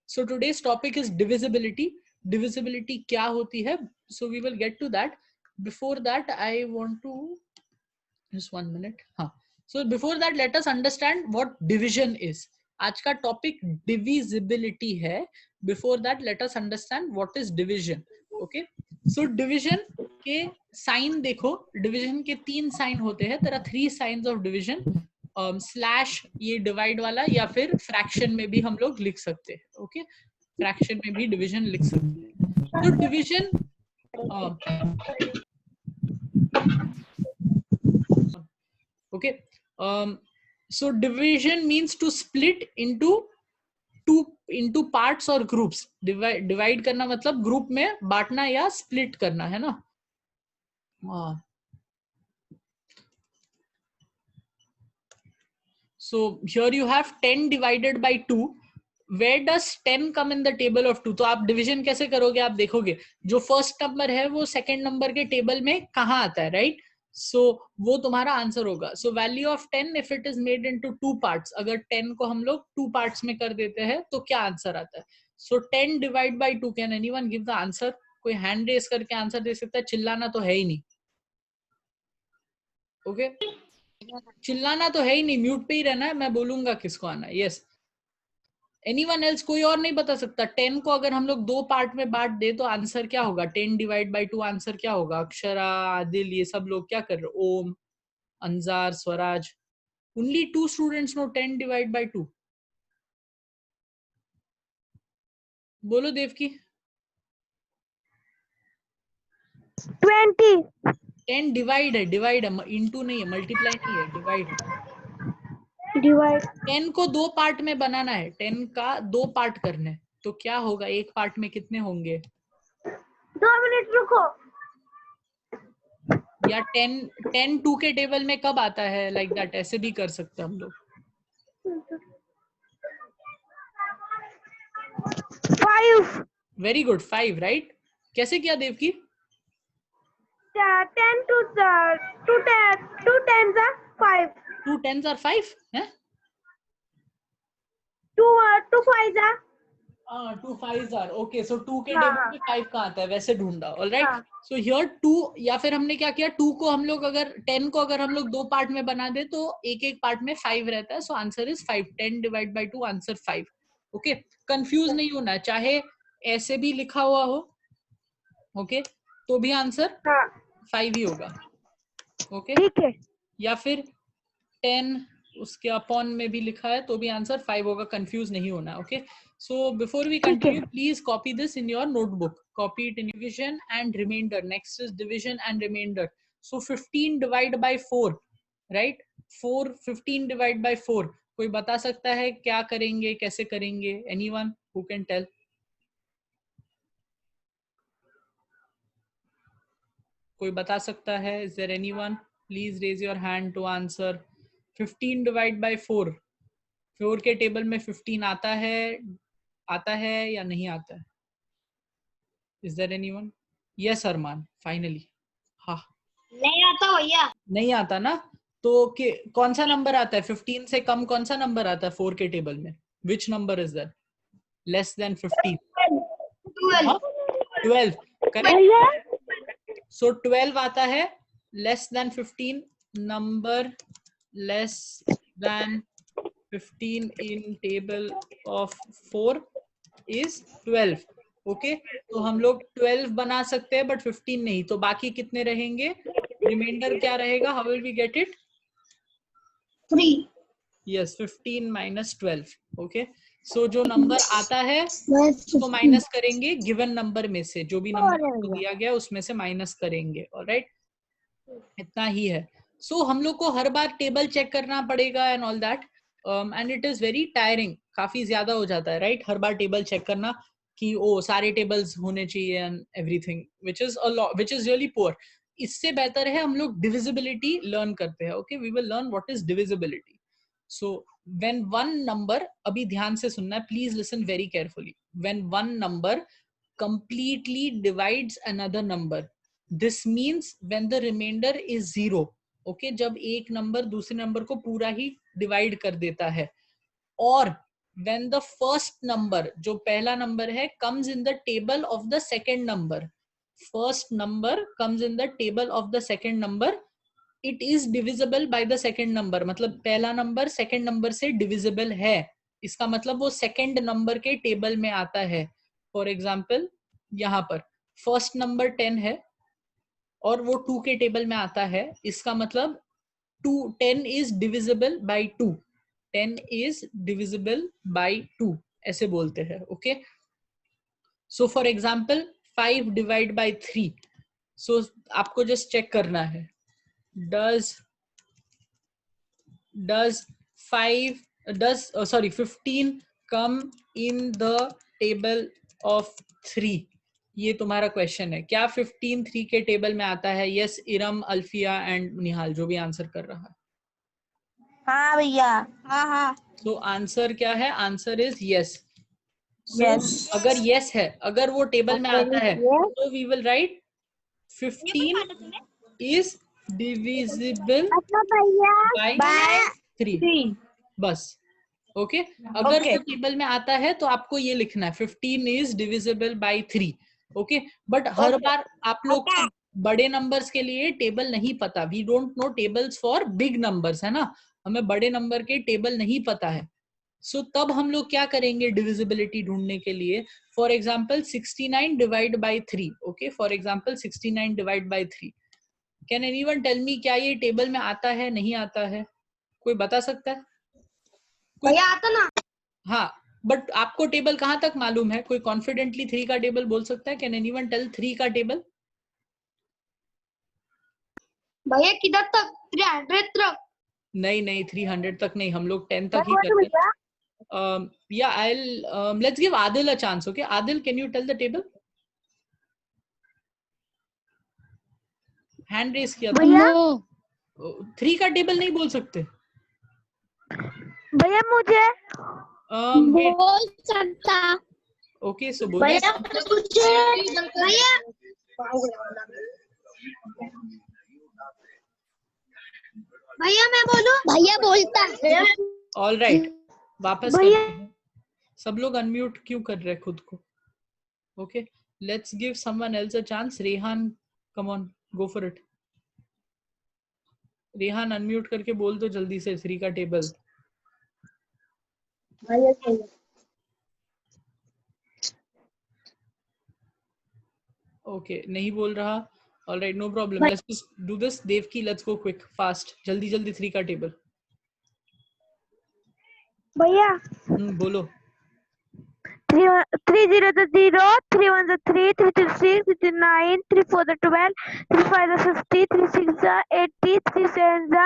So today's topic is divisibility. Divisibility क्या होती है? So we will get to that. Before that, I want to just 1 minute. हाँ. So before that, let us understand what division is. आज का topic divisibility है. Before that, let us understand what is division. Okay. So division के sign देखो. Division के 3 sign होते हैं. There are 3 signs of division. Slash ये divide वाला, या फिर फ्रैक्शन में भी हम लोग लिख सकते हैं. ओके, फ्रैक्शन में भी डिवीजन लिख सकते हैं. तो division okay, so division means to split into parts और ग्रुप्स. डिवाइड करना मतलब ग्रुप में बांटना या स्प्लिट करना, है ना. So here you have 10 divided by 2. Where does 10 come in the table of 2? तो आप डिवीजन कैसे करोगे? आप देखोगे जो फर्स्ट नंबर है वो सेकंड नंबर के टेबल में कहाँ आता है, राइट. सो वो तुम्हारा आंसर होगा. So value of 10 if it is made into 2 parts, अगर 10 को हम लोग 2 पार्ट्स में कर देते हैं तो क्या आंसर आता है? सो 10 divide by 2. Can anyone give the answer? कोई हैंड रेस करके आंसर दे सकता है? चिल्लाना तो है ही नहीं. ओके, चिल्लाना तो है ही नहीं, म्यूट पे ही रहना है. मैं बोलूंगा किसको आना है. Yes, anyone else? कोई और नहीं बता सकता? 10 को अगर हम लोग 2 पार्ट में बांट दे तो आंसर क्या होगा? 10 डिवाइड बाई 2 आंसर क्या होगा? अक्षरा, आदिल, ये सब लोग क्या कर रहे हो? Om, Anjar, Swaraj. Only 2 students no 10 divide by 2. बोलो देवकी. 20. 10 डिवाइड है, डिवाइड है, इंटू नहीं है, मल्टीप्लाई नहीं है, डिवाइड है. डिवाइड 10 को 2 पार्ट में बनाना है, 10 का 2 पार्ट करना है, तो क्या होगा? एक पार्ट में कितने होंगे? 2 मिनट रुको. या 10 2 के टेबल में कब आता है? लाइक दैट, ऐसे भी कर सकते हैं हम लोग. 5. Very good, 5, right. कैसे किया Devaki? 10 to 10. 2 10s are 5. 2 10s are 5 है. 2 5s are 2 5s are okay. So 2 के हाँ, टेबल में 5 कहाँ आता है? वैसे ढूंढा. ऑलराइट. हाँ. सो हियर 2, या फिर हमने क्या किया, 2 को हम लोग अगर 10 को अगर हम लोग 2 पार्ट में बना दे तो एक एक पार्ट में 5 रहता है. So answer is 5. 10 divide by 2 answer 5. Okay, confuse नहीं होना, चाहे ऐसे भी लिखा हुआ हो, ओके, तो भी आंसर 5 ही होगा. ओके, ठीक है. या फिर 10 उसके अपॉन में भी लिखा है तो भी आंसर 5 होगा. कंफ्यूज नहीं होना. Okay, so before we continue, please copy this in your notebook. Copy it in division and remainder. Next is division and remainder. So 15 divide by 4, right. 15 divide by 4. कोई बता सकता है क्या करेंगे, कैसे करेंगे? Anyone who can tell? कोई बता सकता है? Is there anyone? Please raise your hand to answer. 15 divide by 4. 4 के टेबल में 15 आता है या नहीं आता है? Is there anyone? Yes Arman, finally. हाँ, नहीं आता भैया. नहीं आता ना. तो कौन सा नंबर आता है? 15 से कम कौन सा नंबर आता है 4 के टेबल में? Which number is that? Less than 15. 12. Correct. So 12 आता है. Less than 15 number, less than 15 in table of 4 is 12. Okay, तो हम लोग 12 बना सकते हैं बट 15 नहीं. तो बाकी कितने रहेंगे? रिमाइंडर क्या रहेगा? How will we get it? 3. Yes, 15 minus 12. Okay, so जो नंबर आता है उसको माइनस करेंगे गिवन नंबर में से. जो भी नंबर दिया गया उसमें से माइनस करेंगे. ऑलराइट, इतना ही है. सो हम लोग को हर बार टेबल चेक करना पड़ेगा and all that. And it is very tiring. काफी ज्यादा हो जाता है, राइट, हर बार टेबल चेक करना कि ओ सारे टेबल्स होने चाहिए and everything, which is really poor. इससे बेहतर है हम लोग डिविजिबिलिटी लर्न करते हैं. Okay, we will learn what is divisibility. So when one number, अभी ध्यान से सुनना है, please listen very carefully. When one number completely divides another number, this means when the remainder is 0. Okay, जब एक number दूसरे नंबर को पूरा ही डिवाइड कर देता है. और when the first number, जो पहला नंबर है, comes in the table of the second number. First number comes in the table of the second number. It is divisible by the second number. मतलब पहला number second number से divisible है, इसका मतलब वो second number के table में आता है. For example, यहाँ पर first number 10 है और वो 2 के टेबल में आता है, इसका मतलब 10 is divisible by 2. 10 is divisible by 2 ऐसे बोलते हैं. Okay, so for example 5 divide by 3. सो आपको जस्ट चेक करना है, does 15 come in the table of 3? ये तुम्हारा क्वेश्चन है. क्या 15 3 के टेबल में आता है? यस, इरम, अल्फिया एंड निहाल, जो भी आंसर कर रहा है. हाँ भैया. हाँ हाँ. तो आंसर क्या है? Answer is yes. Yes. अगर यस है, अगर वो टेबल में आता है, तो we will write 15 is divisible by 3. बस. ओके, अगर वो टेबल में आता है तो आपको ये लिखना है 15 is divisible by 3. Okay, but हर बार आप लोग को बड़े नंबर्स के लिए टेबल नहीं पता. We don't know tables for big numbers, है ना, हमें बड़े नंबर के टेबल नहीं पता है. सो तब हम लोग क्या करेंगे डिविजिबिलिटी ढूंढने के लिए? For example 69 divide by 3. Okay, for example 69 divide by 3. Can anyone tell me क्या ये टेबल में आता है, नहीं आता है? कोई बता सकता है? भैया आता ना. हाँ, बट आपको टेबल कहाँ तक मालूम है? कोई कॉन्फिडेंटली 3 का टेबल बोल सकता है? कैन एनीवन टेल 3 का टेबल? भैया किधर तक? 300 तक? नहीं नहीं, 300 तक नहीं, हम लोग 10 तक ही करते हैं. Yeah, let's give Adil a chance. Okay, Adil, can you tell the table? Hand raise किया भैया. 3 का टेबल नहीं बोल सकते भैया मुझे बोल सकता. ओके, सो बोलिए. भैया भैया मैं बोलूं? भैया बोलता है. ऑल राइट, वापस करते हैं. सब लोग अनम्यूट क्यों कर रहे हैं खुद को? Okay, let's give someone else a chance. Rehan, come on, go for it. Rehan unmute करके बोल दो जल्दी से 3 का टेबल. ओके, नहीं बोल रहा. All right, no problem. Let's just do this. Devaki, let's go quick, fast, जल्दी जल्दी 3 का टेबल. भैया बोलो. 3 0 to 0, 3 1 to 3, 3 to 6, 3 to 9, 3 4 to 12, 3 5 to 50, 3 6 to 80, 3 7 to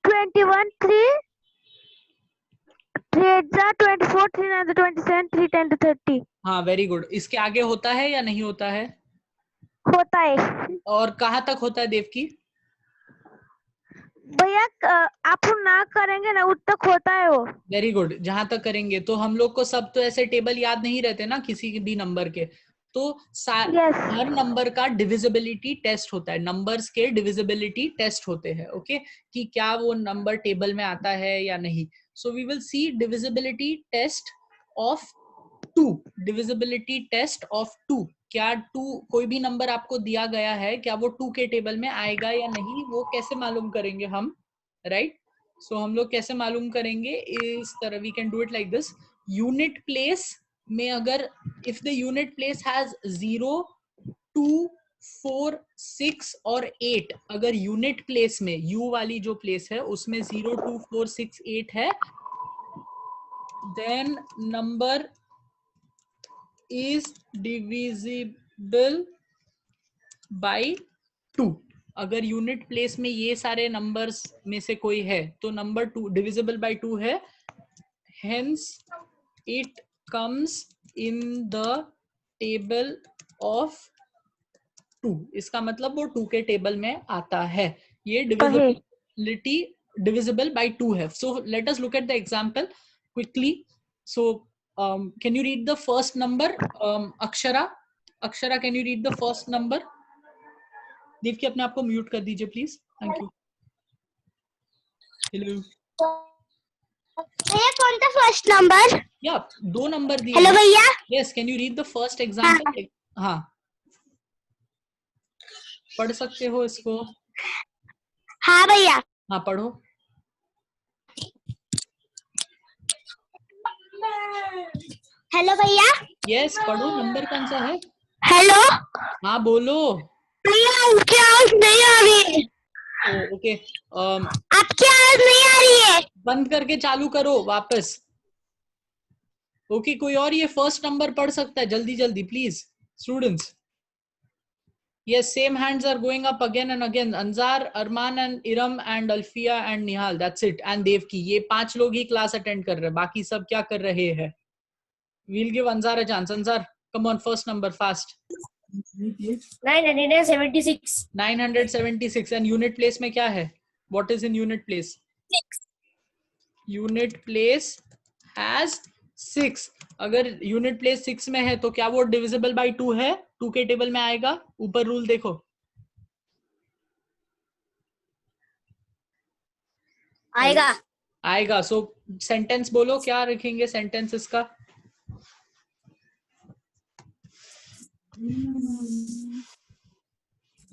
21, 3 8 to 24, 3 9 to 27, 3 10 to 30. हाँ, वेरी गुड. इसके आगे होता है या नहीं होता है? होता है. और कहाँ तक होता है देवकी? भैया आप ना करेंगे ना उस तक होता है वो. वेरी गुड, जहां तक करेंगे. तो हम लोग को सब तो ऐसे टेबल याद नहीं रहते ना किसी भी नंबर के. तो हर नंबर का डिविजिबिलिटी टेस्ट होता है. नंबर्स के डिविजिबिलिटी टेस्ट होते हैं. ओके, कि क्या वो नंबर टेबल में आता है या नहीं. So we will see divisibility test of 2. Divisibility test of 2. क्या 2, कोई भी नंबर आपको दिया गया है, क्या वो 2 के टेबल में आएगा या नहीं, वो कैसे मालूम करेंगे हम? राइट, सो हम लोग कैसे मालूम करेंगे? इस तरह we can do it like this. Unit place में अगर if the unit place has 0, 2, 4, 6 और 8, अगर यूनिट प्लेस में यू वाली जो प्लेस है उसमें 0, 2, 4, 6, 8 है, then number is divisible by 2. अगर यूनिट प्लेस में ये सारे नंबर्स में से कोई है तो नंबर 2 डिविजिबल बाय 2 है. hence it comes in the table of 2. इसका मतलब वो 2 के टेबल में आता है. ये डिविजिबिलिटी divisible by 2 है. So let us look at the example quickly. So can you read the first number? Akshara, can you read the first number? Devaki, अपने आप को म्यूट कर दीजिए प्लीज. Thank you. हेलो. भैया कौन सा फर्स्ट नंबर? या 2 नंबर दिए। हेलो भैया। Yes, can you read the first example? हाँ, पढ़ सकते हो इसको? हाँ भैया। हाँ पढ़ो। हेलो भैया। यस पढ़ो, नंबर कौन सा है? हेलो हाँ बोलो। भैया, आपकी आवाज नहीं आ रही है। ओके, आपकी आवाज नहीं आ रही है। बंद करके चालू करो वापस। ओके, कोई और ये फर्स्ट नंबर पढ़ सकता है? जल्दी जल्दी please students. Yes, same hands are going up again and again. Anzar, Arman and Iram and Alfia and Nihal. That's it. And Devki. ये 5 लोग ही क्लास अटेंड कर रहे हैं, बाकी सब क्या कर रहे हैं? We'll give Anzar a chance. Anzar, come on, first number fast. 976. 976. And unit place में क्या है? What is in unit place? 6. Unit place has 6. अगर यूनिट प्लेस 6 में है तो क्या वो डिविजिबल बाय 2 है? 2 के टेबल में आएगा? ऊपर रूल देखो। आएगा। आएगा। सो सेंटेंस बोलो, क्या रखेंगे सेंटेंस इसका?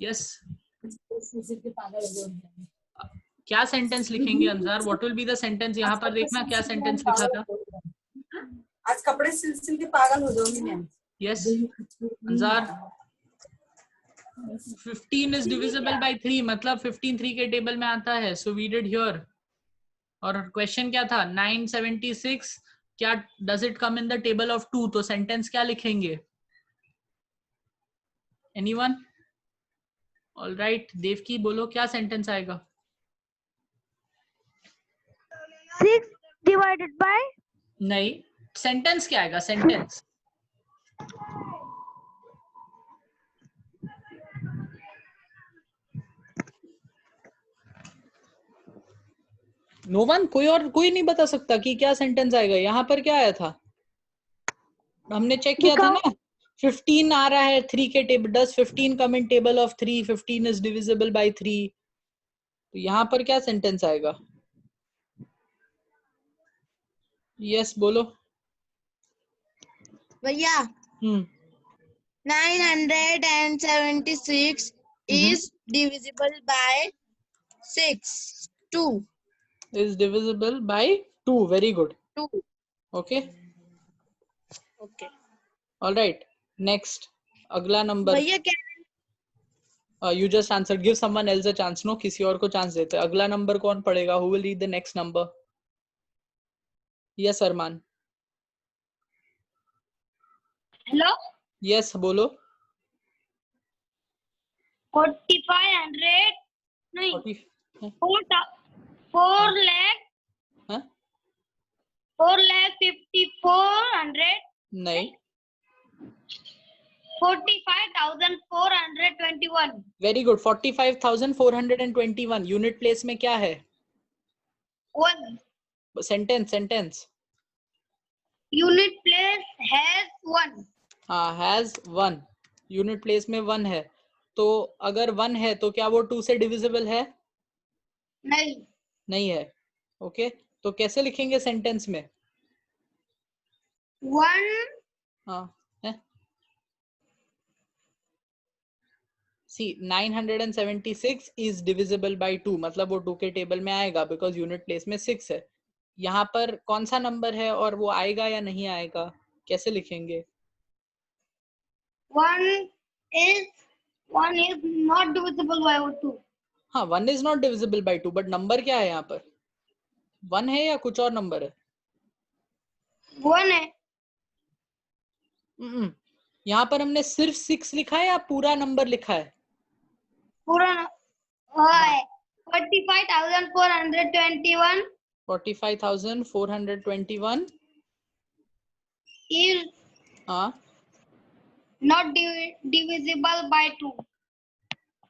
यस, क्या सेंटेंस लिखेंगे Anjar? What will be the sentence? यहाँ पर देखना क्या सेंटेंस लिखा था। आज कपड़े सिल सिल के पागल हो जाओगी ma'am. Yes Anzar, 15 is divisible by 3, मतलब 15 3 के टेबल में आता है। So we did here. और क्वेश्चन क्या था? 976 क्या does it come in the table of 2? तो सेंटेंस क्या लिखेंगे? एनीवन? ऑलराइट, देवकी बोलो क्या सेंटेंस आएगा? 6 divided by? नहीं, सेंटेंस क्या आएगा? Sentence no one? कोई नहीं बता सकता कि क्या सेंटेंस आएगा? यहाँ पर क्या आया था? हमने चेक किया था ना, 15 आ रहा है 3 के table. Does 15 come in table of 3? 15 is divisible by 3। तो यहाँ पर क्या सेंटेंस आएगा? यस बोलो भैया 976 is divisible by 6. 2. is divisible by 2. Very good. 2. Okay. Okay. All right. Next. अगला नंबर। भैया क्या? You just answered. Give someone else a chance. No, किसी और को चांस देते। अगला नंबर कौन पढ़ेगा? Who will read the next number? Yes, Arman. Hello. Yes, बोलो। 4500 नहीं 4 lakh हाँ 4,54,100 नहीं 45,421. Very good. 45,421 यूनिट प्लेस में क्या है? 1. Sentence Unit place has 1. हाँ हैज 1। यूनिट प्लेस में 1 है, तो अगर 1 है तो क्या वो 2 से डिविजिबल है? नहीं है। ओके, तो कैसे लिखेंगे सेंटेंस में? 1. हाँ सी 976 इज डिविजिबल बाय 2, मतलब वो 2 के टेबल में आएगा बिकॉज यूनिट प्लेस में 6 है। यहाँ पर कौन सा नंबर है और वो आएगा या नहीं आएगा? कैसे लिखेंगे? 1 is not divisible by 2. हाँ 1 is not divisible by 2, but number क्या है यहाँ पर? 1 है या कुछ और नंबर है? 1 है। यहाँ पर हमने सिर्फ 6 लिखा है या पूरा नंबर लिखा है? पूरा है 45,421 45,421 is हाँ not divisible by 2.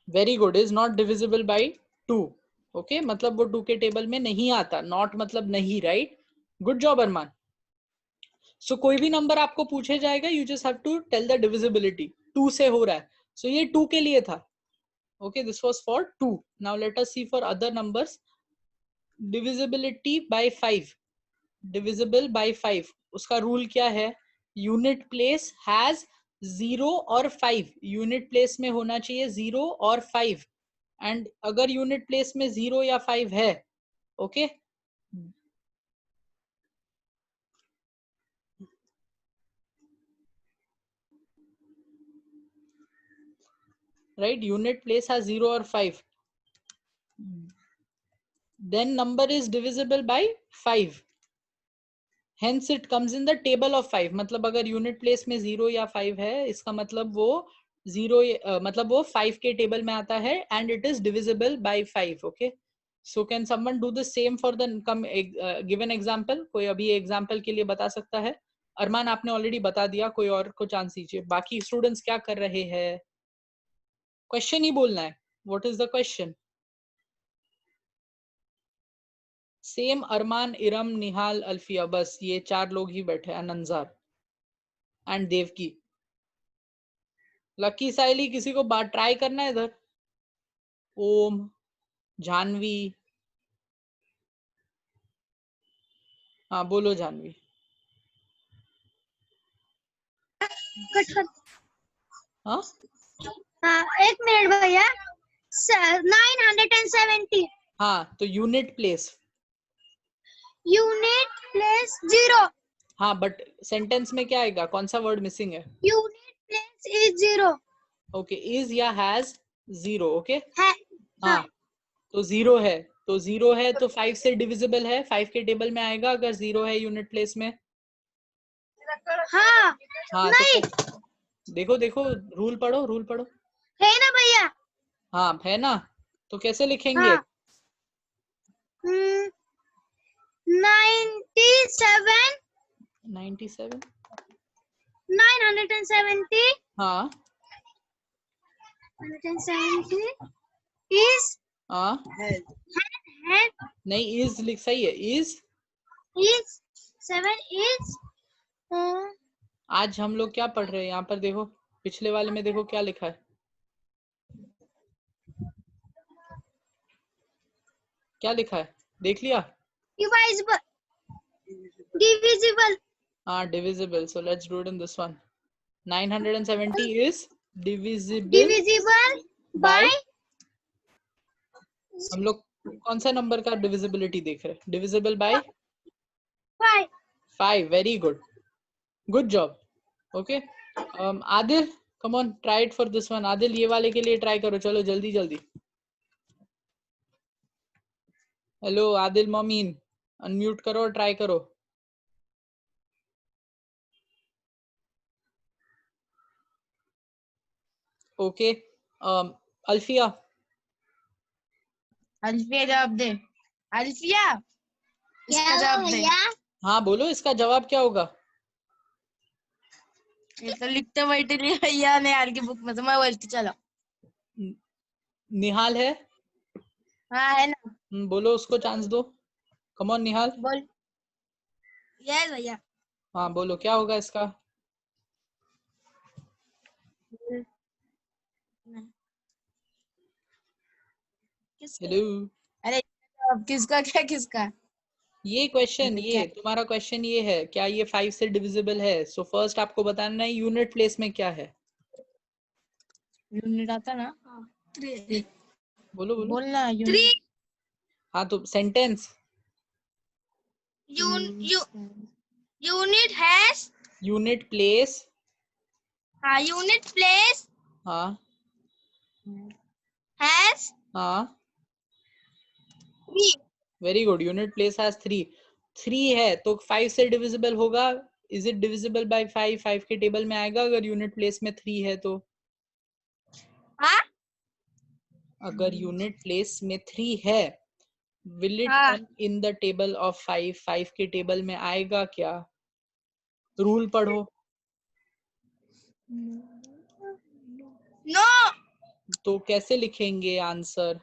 Very good. Is not divisible by 2। Okay, मतलब वो 2 के टेबल में नहीं आता। नॉट मतलब नहीं, right? Good job Arman. So कोई भी नंबर आपको पूछे जाएगा, you just have to tell the divisibility. 2 से हो रहा है, सो ये 2 के लिए था। Okay, this was for 2। Now let us see for other numbers. Divisibility by 5। Divisible by 5, उसका रूल क्या है? यूनिट प्लेस हैज 0 और 5, यूनिट प्लेस में होना चाहिए 0 और 5, एंड अगर यूनिट प्लेस में 0 या 5 है, okay, right, unit place has 0 or 5, then number is divisible by 5, hence it comes in the table of 5. मतलब अगर unit place में 0 या 5 है, इसका मतलब वो 0 मतलब वो 5 के टेबल में आता है and it is divisible by 5. okay, so can someone do the same for the given example? कोई अभी एग्जाम्पल के लिए बता सकता है? अरमान आपने ऑलरेडी बता दिया, कोई और को चांस दीजिए। बाकी स्टूडेंट्स क्या कर रहे हैं? क्वेश्चन ही बोलना है। What is the question? Same Arman, Iram, Nihal, Alfiya, बस ये 4 लोग ही बैठे, अनंजार एंड देवकी। लकी, साइली, किसी को बात ट्राई करना है इधर? ओम, जानवी, हाँ बोलो जानवी। हाँ एक मिनट भैया, 970। हाँ, तो यूनिट प्लेस, यूनिट प्लेस 0। हाँ बट सेंटेंस में क्या आएगा? कौन सा वर्ड मिसिंग है? Unit place is 0। Okay, is या हैज 0, ओके है, हाँ, तो 0 है, तो 0 है तो 5 से डिविजिबल है, 5 के टेबल में आएगा अगर 0 है यूनिट प्लेस में। हाँ, हाँ नहीं, तो देखो देखो, रूल पढ़ो, रूल पढ़ो। है ना भैया? हाँ है ना, तो कैसे लिखेंगे? हाँ, 97 97 970 हाँ 170 is हाँ नहीं, इज लिख, सही है, इज 7 is आज हम लोग क्या पढ़ रहे हैं यहाँ पर? देखो पिछले वाले में, देखो क्या लिखा है, क्या लिखा है, देख लिया? divisible। हाँ divisible, so let's do it in this one. 970 is divisible by हम लोग कौन सा नंबर का डिविजिबिलिटी देख रहे हैं? Divisible by 5। 5, very good, good job. Okay, Adil, come on, try it for this one. Adil, ये वाले के लिए ट्राई करो, चलो जल्दी जल्दी। हेलो आदिल मोमीन, अनम्यूट करो और ट्राई करो। ओके, अल्फिया, अल्फिया जवाब दे। अल्फिया, इसका जवाब दे। हाँ बोलो, इसका जवाब क्या होगा? ये तो लिखते बैठे नहीं भैया ने यार की बुक में, तो मैं बोलती चलो। निहाल है? हाँ है ना, बोलो, उसको चांस दो, कम ऑन निहाल। बोल। यस भैया। हाँ बोलो, क्या होगा इसका? हेलो, अरे अब किसका क्या किसका? ये क्वेश्चन, ये क्या? तुम्हारा क्वेश्चन ये है, क्या ये 5 से डिविजिबल है? सो फर्स्ट आपको बताना है यूनिट प्लेस में क्या है। यूनिट आता ना, बोलो बोलो, बोलना यूनिट। हाँ तो sentence, unit has, unit place, हाँ, यूनिट प्लेस हाँ हैज हाँ 3। Very good, unit place has 3 है तो 5 से डिविजिबल होगा। Is it divisible by 5? 5 के टेबल में आएगा अगर यूनिट प्लेस में 3 है तो। हाँ, अगर यूनिट प्लेस में 3 है, विल इट हाँ, कम इन द टेबल ऑफ 5? 5 के टेबल में आएगा क्या? रूल पढ़ो। नो, तो कैसे लिखेंगे आंसर?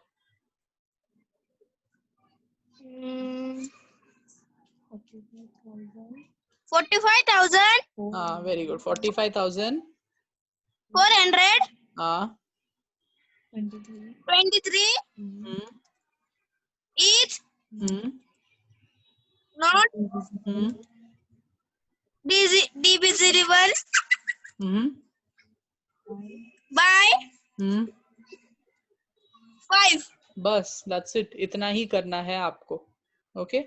45,000 हाँ वेरी गुड, 45,000 400 हाँ 23 हम्म each not hmm divisible hmm by हम्म 5. बस that's it, इतना ही करना है आपको. Okay.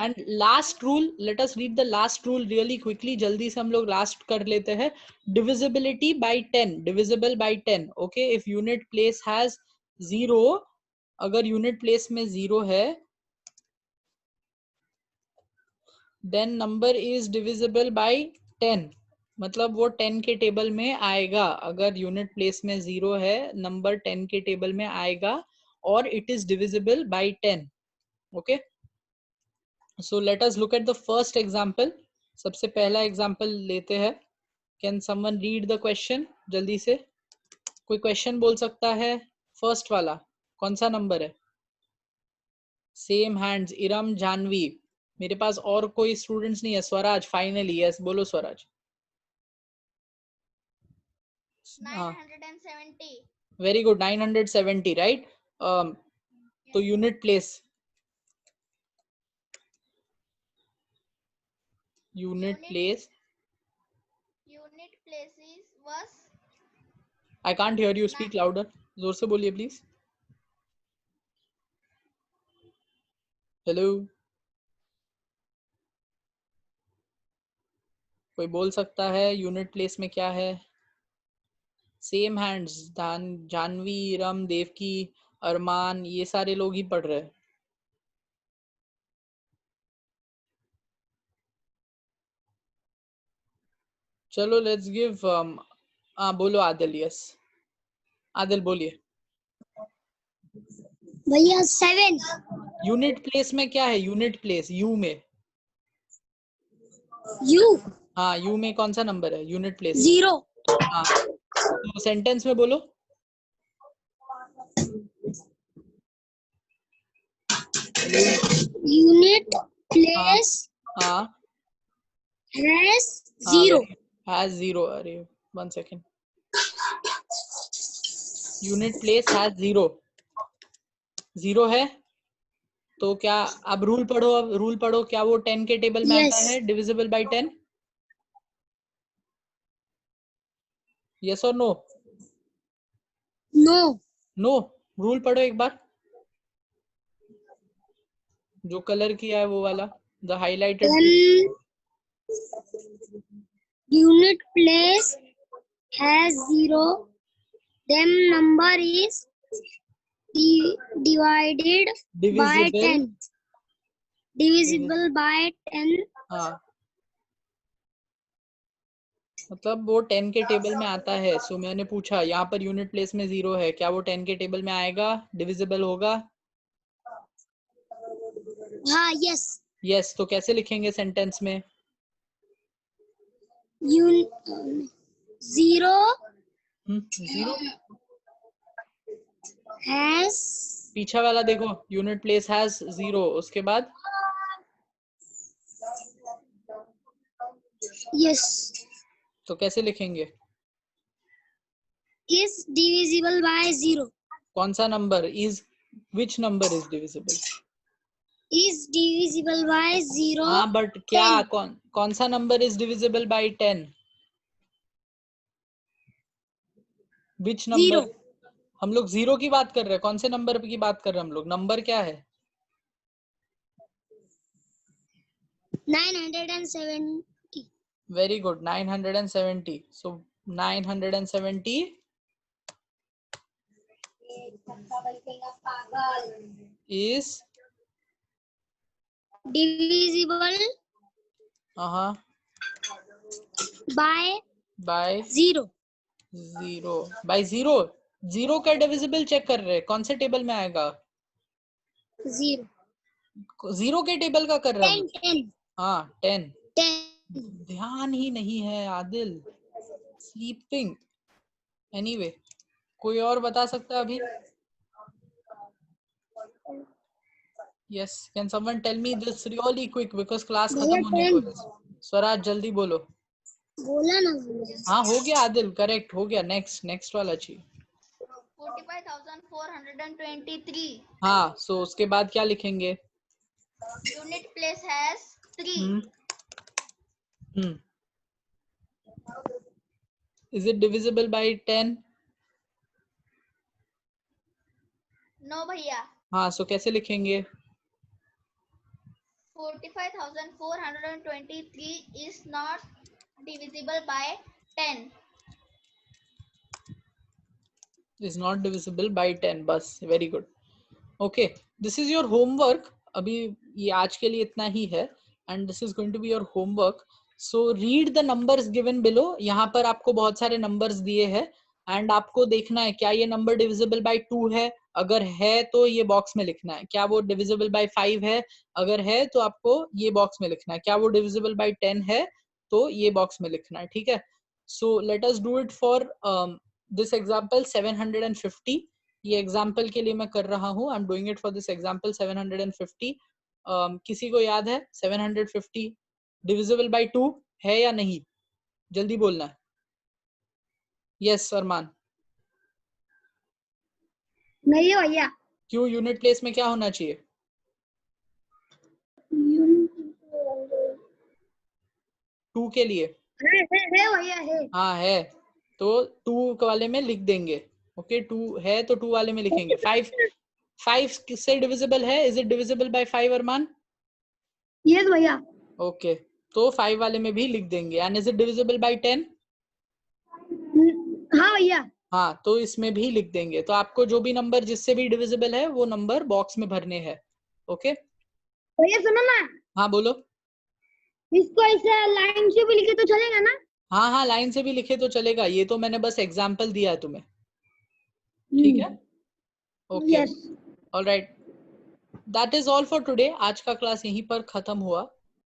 And last rule, let us read the last rule really quickly. जल्दी से हम लोग last कर लेते हैं. Divisibility by 10, divisible by 10. Okay, if unit place has 0, अगर unit place में 0 है, then number is divisible by 10. मतलब वो 10 के टेबल में आएगा. अगर यूनिट प्लेस में 0 है, नंबर 10 के टेबल में आएगा और it is divisible by 10. Okay. So let us look at the first example. सबसे पहला एग्जाम्पल लेते हैं. Can someone read the question? जल्दी से कोई क्वेश्चन बोल सकता है. फर्स्ट वाला कौन सा नंबर है? Same hands, Iram, Janvi. मेरे पास और कोई स्टूडेंट्स नहीं है. स्वराज फाइनली, यस बोलो स्वराज. 970. Very good, 970 right. तो unit place, unit place. Unit places was I can't hear you, speak louder. जोर से बोलिए प्लीज. हेलो, कोई बोल सकता है यूनिट प्लेस में क्या है? सेम हैंड्स, जानवी, रम, देवकी, अरमान, ये सारे लोग ही पढ़ रहे हैं. चलो लेट्स गिव. बोलो आदिल. यस आदिल बोलिए. भैया 7. यूनिट प्लेस में क्या है? यूनिट प्लेस यू में. यू. हाँ, यू में कौन सा नंबर है यूनिट प्लेस? 0. हाँ, तो सेंटेंस में बोलो. यूनिट प्लेस हाँ हैज 0. हैज 0. अरे 1 सेकेंड. Unit place has 0. 0 है तो क्या? अब रूल पढ़ो. अब रूल पढ़ो. क्या वो 10 के टेबल में आता है डिविजिबल बाय 10? यस और नो? नो. नो. रूल पढ़ो एक बार. जो कलर किया है वो वाला, the highlighted. Unit place has 0. Then number is divided by 10. Divisible by 10. हाँ, मतलब वो 10 के टेबल में आता है. सो मैंने पूछा यहाँ पर यूनिट प्लेस में 0 है, क्या वो 10 के टेबल में आएगा? डिविजिबल होगा? हाँ, यस. यस. तो कैसे लिखेंगे सेंटेंस में? 0 0. हैज. पीछा वाला देखो, यूनिट प्लेस हैज 0. उसके बाद यस. तो कैसे लिखेंगे? is divisible by 0. कौन सा number is, which number is divisible? is divisible by 0. हाँ बट क्या, कौन सा number is divisible by 10? Which number? हम लोग 0 की बात कर रहे हैं. कौन से नंबर की बात कर रहे हैं हम लोग? नंबर क्या है? 970. Very good, 970. So 970 is divisible by 0. 0 by 0. 0 का डिविजिबल चेक कर रहे हैं. कौन से टेबल में आएगा? 0. 0 के टेबल का कर रहे हैं. 10. हाँ 10. 10. ध्यान ही नहीं है आदिल. स्लीपिंग. एनीवे, कोई और बता सकता है अभी? Yes, can someone tell me this really quick because class खत्म होने को है. स्वराज जल्दी बोलो. बोला ना. हाँ हो गया आदिल, करेक्ट हो गया. नेक्स्ट वाला चाहिए. 45,423. हाँ, सो उसके बाद क्या लिखेंगे? Unit place has 3. Is it divisible by 10? No भैया. हाँ, so कैसे लिखेंगे? 45,423 is not divisible by 10. Is not divisible by 10. बस, very good. Okay, this is your homework. अभी ये आज के लिए इतना ही है. And this is going to be your homework. So read the numbers given below. यहाँ पर आपको बहुत सारे numbers दिए हैं. And आपको देखना है क्या ये number divisible by 2 है. अगर है तो ये बॉक्स में लिखना है. क्या वो divisible by 5 है? अगर है तो आपको ये बॉक्स में लिखना है. क्या वो divisible by 10 है? तो ये बॉक्स में लिखना है. ठीक है. So let us do it for this example 750. ये एग्जाम्पल के लिए मैं कर रहा हूँ. I am doing it for this example 750. किसी को याद है 750 डिविजिबल बाय 2 है या नहीं? जल्दी बोलना है. यस अरमान. नहीं है भैया. क्यों? यूनिट प्लेस में क्या होना चाहिए? 2 के लिए है भैया है. हाँ है. तो 2 वाले में लिख देंगे. ओके 2 है तो 2 वाले में लिखेंगे. 5 किससे डिविजिबल है? Is it divisible by 5 Arman? Yes भैया. ओके तो 5 वाले में भी लिख देंगे. And is it divisible by 10? हाँ भैया. हाँ तो इसमें भी लिख देंगे. तो आपको जो भी नंबर जिससे भी डिविजिबल है वो नंबर बॉक्स में भरने हैं. ओके भैया सुनो ना. हाँ बोलो. इसको ऐसे लाइन से भी लिखे तो चलेगा ना? हाँ हाँ लाइन से भी लिखे तो चलेगा. ये तो मैंने बस एग्जाम्पल दिया है तुम्हें. ठीक है. Okay alright. That is all for today. आज का क्लास यहीं पर खत्म हुआ.